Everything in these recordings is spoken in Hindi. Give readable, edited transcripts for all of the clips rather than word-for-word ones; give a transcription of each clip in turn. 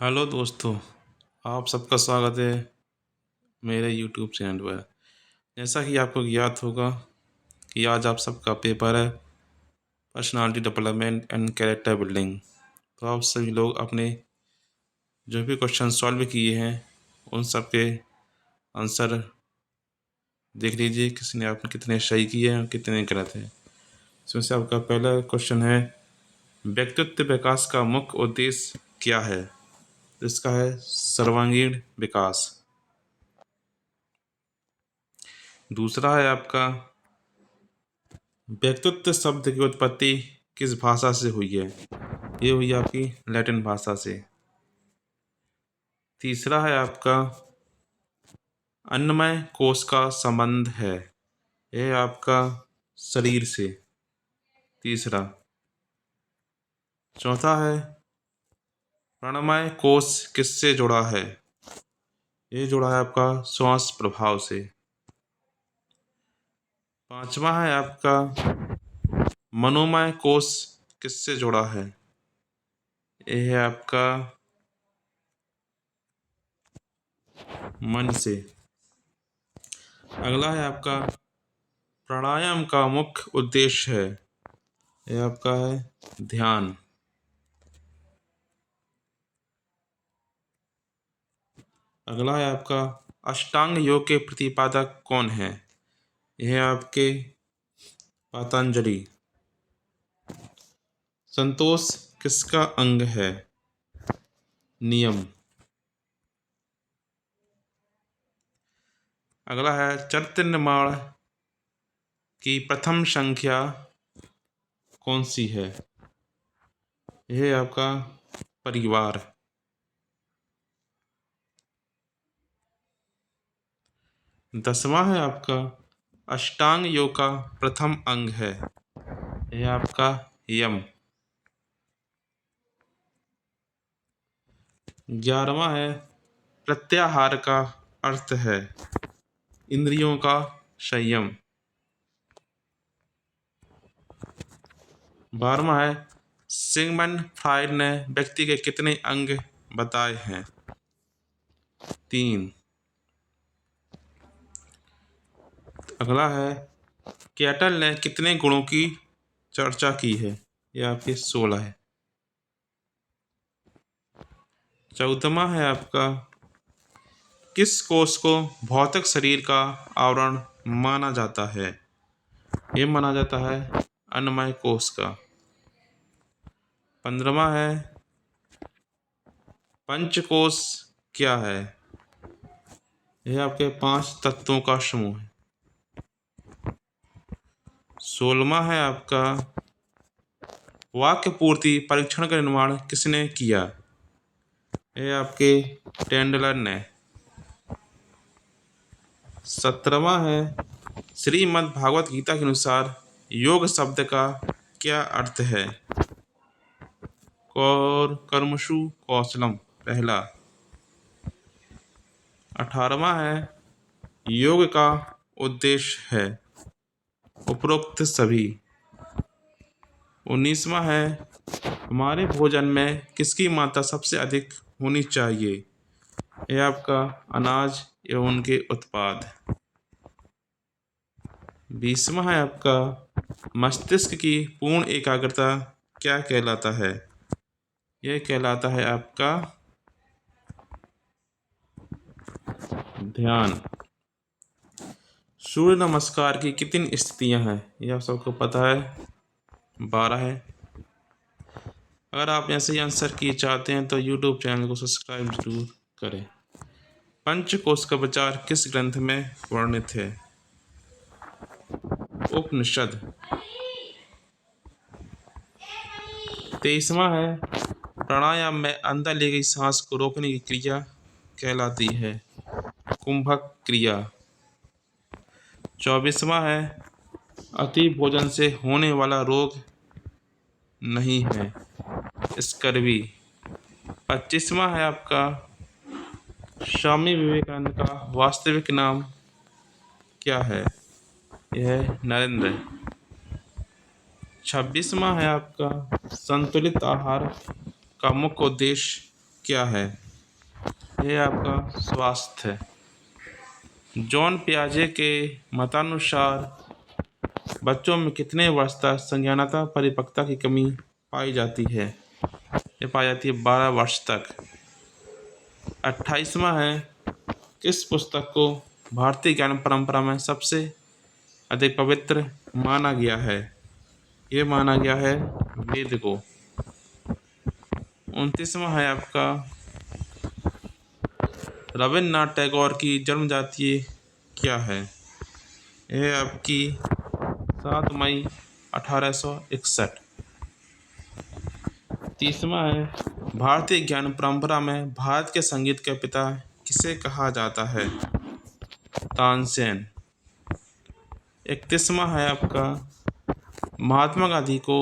हेलो दोस्तों, आप सबका स्वागत है मेरे यूट्यूब चैनल पर। जैसा कि आपको याद होगा कि आज आप सबका पेपर है personality development and character building. तो आप सभी लोग अपने जो भी क्वेश्चन सॉल्व किए हैं उन सब के आंसर देख लीजिए, किसने आपने कितने सही किए हैं और कितने गलत हैं। इसमें से आपका पहला क्वेश्चन है, व्यक्तित्व विकास का मुख्य उद्देश्य क्या है? तो इसका है सर्वांगीण विकास। दूसरा है आपका, व्यक्तित्व शब्द की उत्पत्ति किस भाषा से हुई है? ये हुई आपकी लैटिन भाषा से। तीसरा है आपका, अन्नमय कोश का संबंध है, यह आपका शरीर से। तीसरा। चौथा है, प्राणमय कोश किससे जुड़ा है? ये जुड़ा है आपका श्वास प्रभाव से। पांचवा है आपका, मनोमय कोश किससे जुड़ा है? यह है आपका मन से। अगला है आपका, प्राणायाम का मुख्य उद्देश्य है, यह आपका है ध्यान। अगला है आपका, अष्टांग योग के प्रतिपादक कौन है? यह आपके पतंजलि। संतोष किसका अंग है? नियम। अगला है, चरित्र निर्माण की प्रथम संख्या कौन सी है? यह आपका परिवार। दसवां है आपका, अष्टांग योग का प्रथम अंग है, यह आपका यम। 11वां है, प्रत्याहार का अर्थ है इंद्रियों का संयम। 12वां है, सिगमंड फ्राइड ने व्यक्ति के कितने अंग बताए हैं? 3। अगला है, कैटल ने कितने गुणों की चर्चा की है? यह आपके 16 है। 14वां है आपका, किस कोष को भौतिक शरीर का आवरण माना जाता है? यह माना जाता है अन्नमय कोष का। 15वां है, पंचकोश क्या है? यह आपके 5 तत्वों का समूह है। 16वां है आपका, वाक्य पूर्ति परीक्षण का निर्माण किसने किया? यह आपके टेंडलर ने। 17वां है, श्रीमद् भागवत गीता के अनुसार योग शब्द का क्या अर्थ है? कर्मसु कौशलम पहला। 18वां है, योग का उद्देश्य है उपरोक्त सभी। 19वां है, हमारे भोजन में किसकी मात्रा सबसे अधिक होनी चाहिए? यह आपका अनाज एवं उनके उत्पाद। 20वां है आपका, मस्तिष्क की पूर्ण एकाग्रता क्या कहलाता है? यह कहलाता है आपका ध्यान। सूर्य नमस्कार की कितनी स्थितियां हैं? यह आप सबको पता है, 12 है। अगर आप ऐसे ही आंसर किए चाहते हैं तो यूट्यूब चैनल को सब्सक्राइब जरूर करें। पंचकोश का विचार किस ग्रंथ में वर्णित है? उपनिषद। 23वां है, प्राणायाम में अंदर ली गई सांस को रोकने की क्रिया कहलाती है कुंभक क्रिया। 24वां है, अति भोजन से होने वाला रोग नहीं है स्कर्वी। 25वां है आपका, स्वामी विवेकानंद का वास्तविक नाम क्या है? यह है नरेंद्र। 26वां है आपका, संतुलित आहार का मुख्य उद्देश्य क्या है? ये आपका स्वास्थ्य। जॉन पियाजे के मतानुसार बच्चों में कितने वर्ष तक संज्ञानात्मक परिपक्वता की कमी पाई जाती है? ये पाई जाती है 12 वर्ष तक। 28वां है, किस पुस्तक को भारतीय ज्ञान परंपरा में सबसे अधिक पवित्र माना गया है? ये माना गया है वेद को। 29वां है आपका, रविन्द्रनाथ टैगोर की जन्म जयंती क्या है? यह आपकी 7 मई 1861। 30वां है, भारतीय ज्ञान परंपरा में भारत के संगीत के पिता किसे कहा जाता है? तानसेन। 31वां है आपका, महात्मा गांधी को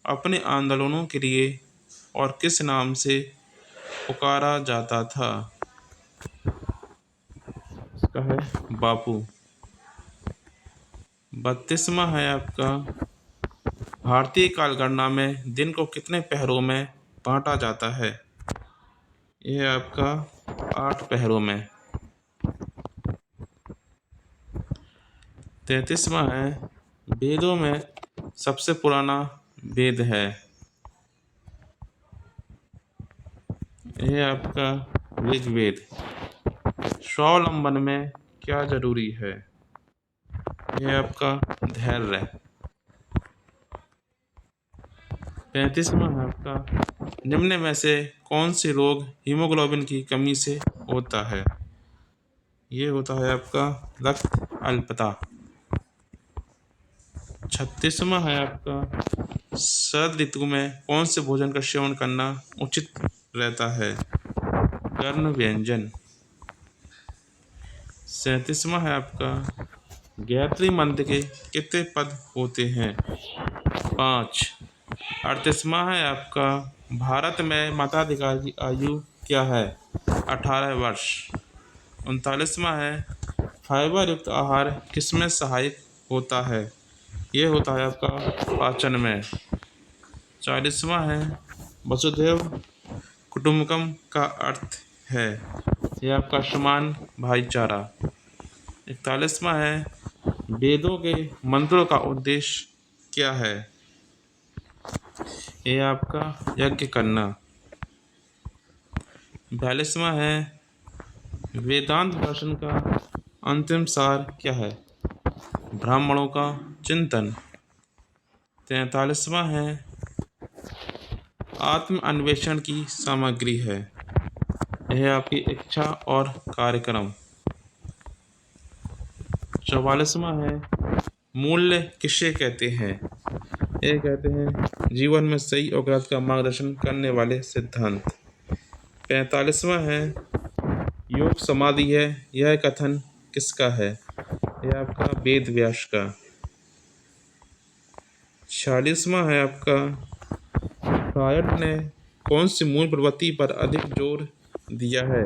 अपने आंदोलनों के लिए और किस नाम से पुकारा जाता था? इसका है बापू। 32वां है आपका, भारतीय कालगणना में दिन को कितने पहरों में बांटा जाता है? यह आपका 8 पहरों में। 33वां है, वेदों में सबसे पुराना वेद है? यह आपका ऋग्वेद। स्वावलंबन में क्या जरूरी है? यह आपका धैर्य। 35वां है आपका, निम्न में से कौन से रोग हीमोग्लोबिन की कमी से होता है? ये होता है आपका रक्त अल्पता। 36वां है आपका, शरद ऋतु में कौन से भोजन का सेवन करना उचित रहता है? गर्म व्यंजन। 37वां है आपका, गायत्री मंत्र के कितने पद होते हैं? 5। 38वां है आपका, भारत में मताधिकार की आयु क्या है? 18 वर्ष। 39वां है, फाइबर युक्त आहार किसमें सहायक होता है? ये होता है आपका पाचन में। 40वां है, वसुधैव कुटुंबकम का अर्थ है? यह आपका समान भाईचारा। 41वां है, वेदों के मंत्रों का उद्देश्य क्या है? यह आपका यज्ञ करना। 42वां है, वेदांत दर्शन का अंतिम सार क्या है? ब्राह्मणों का चिंतन। 43वां है, आत्म अन्वेषण की सामग्री है? यह आपकी इच्छा और कार्यक्रम। 44वां है, मूल्य किसे कहते हैं? ये कहते हैं जीवन में सही और गलत का मार्गदर्शन करने वाले सिद्धांत। 45वां है, योग समाधि है, यह कथन किसका है? यह आपका वेद व्यास का। 46वां है आपका, फ्रायड ने कौन सी मूल प्रवृत्ति पर अधिक जोर दिया है?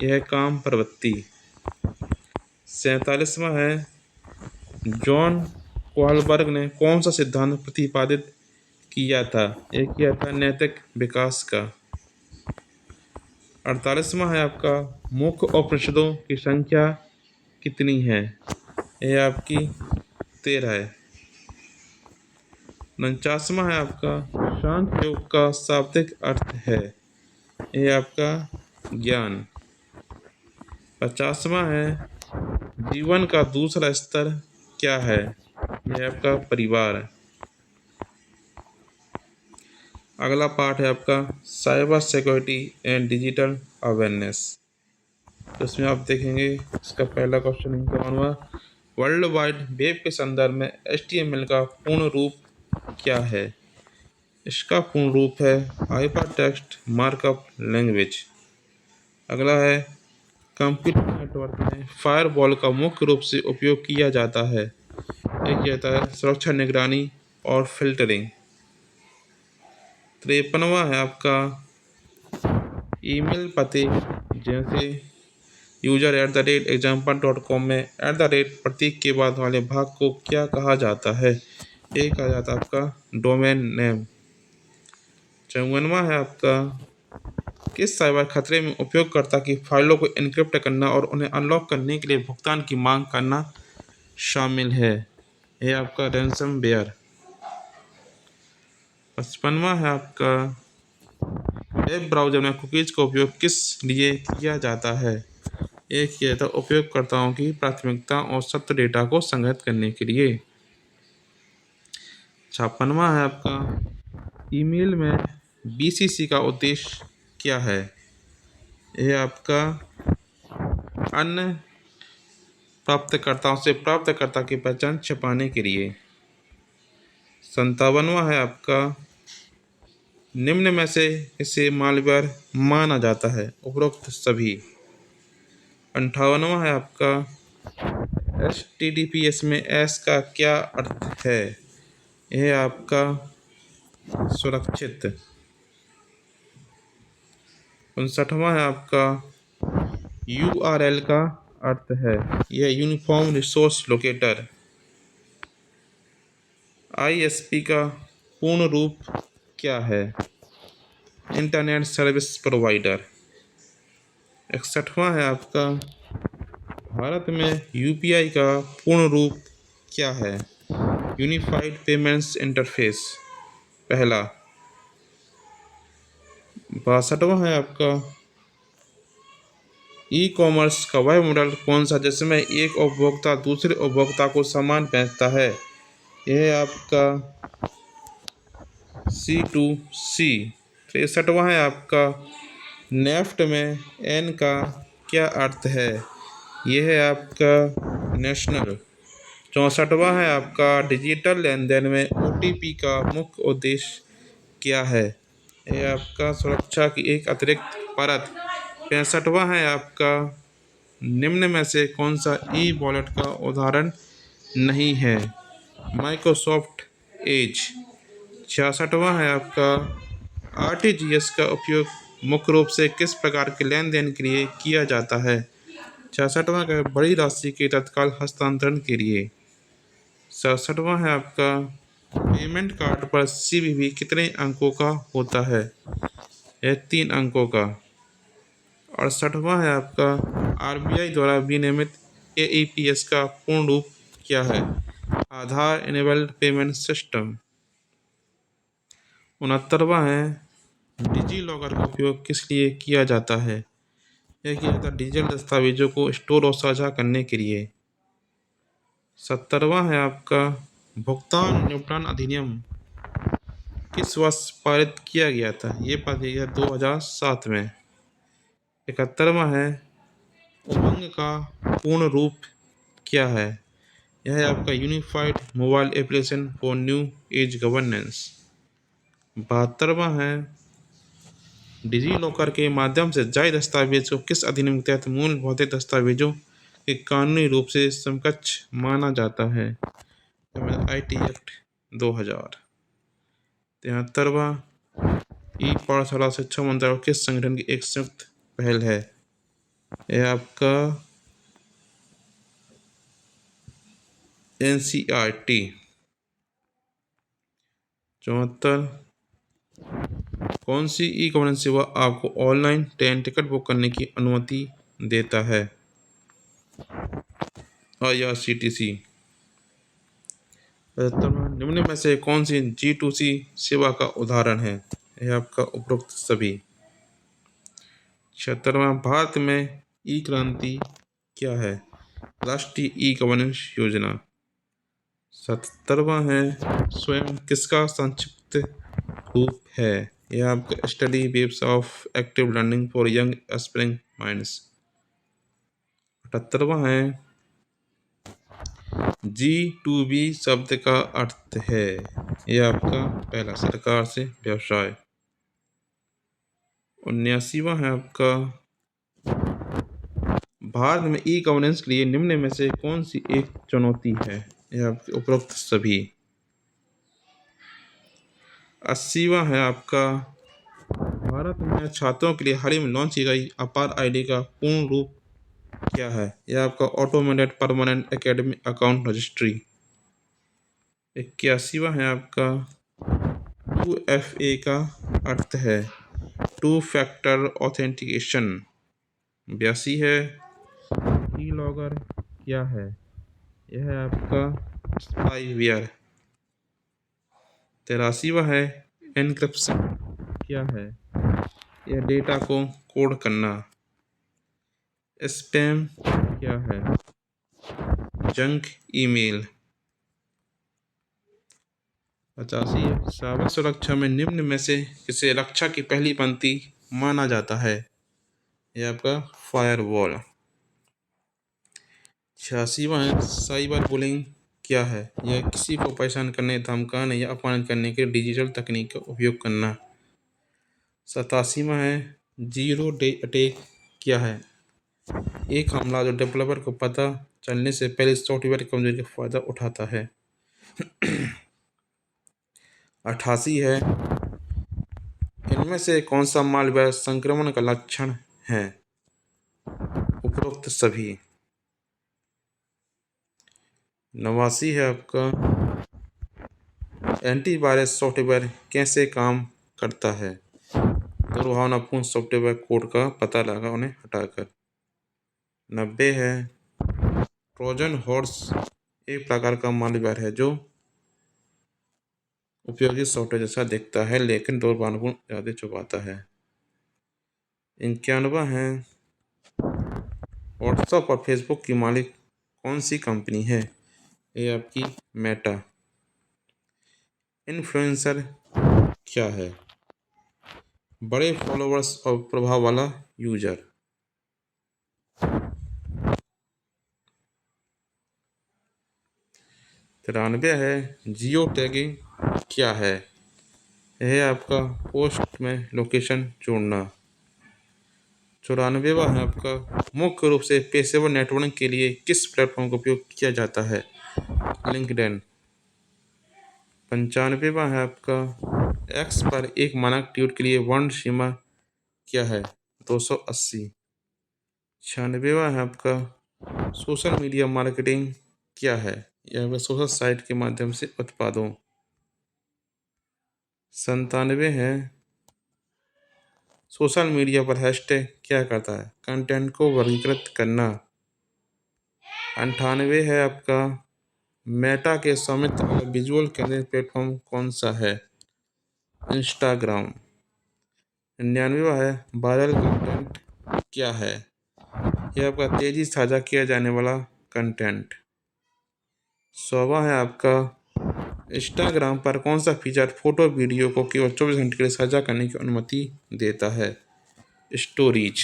यह काम प्रवृत्ति। 47वां है, जॉन कोहलबर्ग ने कौन सा सिद्धांत प्रतिपादित किया था? एक किया था नैतिक विकास का। 48वां है आपका, मुख्य उपनिषदों की संख्या कितनी है? यह आपकी 13 है। 49वां है आपका, सांख्य योग का शाब्दिक अर्थ है? यह आपका ज्ञान। 50वां है, जीवन का दूसरा स्तर क्या है? यह आपका परिवार। अगला पार्ट है आपका cyber security and digital awareness. तो इसमें आप देखेंगे इसका पहला क्वेश्चन इनका हुआ, वर्ल्ड वाइड वेब के संदर्भ में HTML का पूर्ण रूप क्या है? इसका पूर्ण रूप है हाइपर टेक्स्ट मार्कअप लैंग्वेज। अगला है, कंप्यूटर नेटवर्क में फायरवॉल का मुख्य रूप से उपयोग किया जाता है? एक कहता है सुरक्षा निगरानी और फिल्टरिंग। 53वां है आपका, ईमेल पते जैसे user@example.com में प्रतीक के बाद वाले भाग को क्या कहा जाता है? एक कहा जाता है आपका डोमेन नेम। 54वां है आपका, किस साइबर खतरे में उपयोगकर्ता की फाइलों को एन्क्रिप्ट करना और उन्हें अनलॉक करने के लिए भुगतान की मांग करना शामिल है? यह आपका रैंसमवेयर। 55वां है आपका वेब ब्राउज़र में कुकीज़ का उपयोग किस लिए किया जाता है? एक किया जाता है उपयोगकर्ताओं की प्राथमिकता और सत्य डेटा को संग्रहित करने के लिए। 56वां है आपका ईमेल में BCC का उद्देश्य क्या है? यह आपका अन्य प्राप्तकर्ताओं से प्राप्तकर्ता की पहचान छिपाने के लिए। 57वां है आपका निम्न में से इसे मालवेयर माना जाता है? उपरोक्त सभी। 58वां है आपका HTTPS में S का क्या अर्थ है? यह आपका सुरक्षित। 59वां है आपका URL का अर्थ है? यह यूनिफॉर्म रिसोर्स लोकेटर। ISP का पूर्ण रूप क्या है? Internet service provider. 61वां है आपका भारत में UPI का पूर्ण रूप क्या है? Unified payments interface. पहला। 62वां है आपका ई-कॉमर्स का वह मॉडल कौन सा जिसमें एक उपभोक्ता दूसरे उपभोक्ता को सामान बेचता है? यह आपका C2C। 63वां है आपका नेफ्ट में N का क्या अर्थ है? यह है आपका नेशनल। 64वां है आपका डिजिटल लेन देन में OTP का मुख्य उद्देश्य क्या है? यह आपका सुरक्षा की एक अतिरिक्त परत। 65वां है आपका निम्न में से कौन सा ई वॉलेट का उदाहरण नहीं है? Microsoft Edge. 66वां है आपका RTGS का उपयोग मुख्य रूप से किस प्रकार के लेन देन के लिए किया जाता है? 66वां का बड़ी राशि के तत्काल हस्तांतरण के लिए। 67वां है आपका पेमेंट कार्ड पर CVV कितने अंकों का होता है? यह 3 अंकों का। 68वां है आपका RBI द्वारा विनियमित AEPS का पूर्ण रूप क्या है? आधार इनेबल्ड पेमेंट सिस्टम। 69वां है डिजी लॉकर का उपयोग किस लिए किया जाता है? यह किया जाता है डिजिटल दस्तावेजों को स्टोर और साझा करने के लिए। 70वां है आपका भुगतान निपटान अधिनियम किस वर्ष पारित किया गया था? ये पारित किया गया 2007 में। 71वां है उमंग का पूर्ण रूप क्या है? यह है आपका unified mobile application for new age governance. 72वां है डिजी लॉकर के माध्यम से जारी दस्तावेज को किस अधिनियम के तहत मूल भौतिक दस्तावेजों के कानूनी रूप से समकक्ष माना जाता है? IT act 2000। 73वां ई पाठशाला शिक्षा मंत्रालय किस संगठन की एक संयुक्त पहल है? यह आपका NCERT। 74 कौन सी ई गवर्नेंस सेवा आपको ऑनलाइन ट्रेन टिकट बुक करने की अनुमति देता है? IRCTC। 75 निम्न में से कौन सी G2C सेवा का उदाहरण है? यह आपका उपरोक्त सभी। 76वां भारत में ई क्रांति क्या है? राष्ट्रीय ई गवर्नेंस योजना। 77वां है स्वयं किसका संक्षिप्त रूप है? यह आपका study waves of active learning for young aspiring minds. 78वां है G2B शब्द का अर्थ है? यह आपका पहला सरकार से व्यवसाय। 79वां है आपका भारत में ई गवर्नेंस के लिए निम्न में से कौन सी एक चुनौती है? यह आपके उपरोक्त सभी। 80वां है आपका भारत में छात्रों के लिए हाल ही में लॉन्च की गई अपार ID का पूर्ण रूप क्या है? यह आपका automated permanent academic account registry. 81वां है आपका 2FA का अर्थ है? Two factor authentication. 82 है की लॉगर क्या है? यह है आपका स्पाईवेयर। 83वां है एनक्रिप्शन क्या है? यह डेटा को कोड करना। स्पैम क्या है? Junk email. 85 है साइबर सुरक्षा में निम्न में से किसे रक्षा की पहली पंक्ति माना जाता है? यह आपका फायरवॉल। 86वां है साइबर बुलिंग क्या है? यह किसी को परेशान करने, धमकाने या अपमानित करने के लिए डिजिटल तकनीक का उपयोग करना। 87वां है जीरो डे अटैक क्या है? एक हमला जो डेवलपर को पता चलने से पहले सॉफ्टवेयर की कमजोरी का फायदा उठाता है। 88 है इनमें से कौन सा मालवेयर संक्रमण का लक्षण है? उपरोक्त सभी। 89 है आपका एंटीवायरस सॉफ्टवेयर कैसे काम करता है? दुर्भावनापूर्ण सॉफ्टवेयर कोड का पता लगा उन्हें हटाकर। 90 है ट्रोजन हॉर्स एक प्रकार का मालवेयर है जो उपयोगी सॉफ्टवेयर जैसा दिखता है लेकिन दुर्भावनापूर्ण ज्यादा छुपाता है। 91 है व्हाट्सएप और फेसबुक की मालिक कौन सी कंपनी है? ये आपकी मेटा। इन्फ्लुएंसर क्या है? बड़े फॉलोअर्स और प्रभाव वाला यूजर। 93 है जियो टैगिंग क्या है? यह आपका पोस्ट में लोकेशन जोड़ना। 94वां है आपका मुख्य रूप से पेशेवर नेटवर्किंग के लिए किस प्लेटफॉर्म का उपयोग किया जाता है? लिंक्डइन। 95वां है आपका एक्स पर एक मानक ट्वीट के लिए वर्ण सीमा क्या है? 280। 96वां है आपका सोशल मीडिया मार्केटिंग क्या है? यह सोशल साइट के माध्यम से उत्पादों। 97 है सोशल मीडिया पर हैशटैग क्या करता है? कंटेंट को वर्गीकृत करना। 98 है आपका मेटा के स्वामित्व वाला विजुअल केंद्रित प्लेटफॉर्म कौन सा है? इंस्टाग्राम। 99वां है वायरल कंटेंट क्या है? यह आपका तेजी से साझा किया जाने वाला कंटेंट। 100वां है आपका इंस्टाग्राम पर कौन सा फीचर फोटो वीडियो को केवल 24 घंटे के लिए साझा करने की अनुमति देता है? स्टोरीज।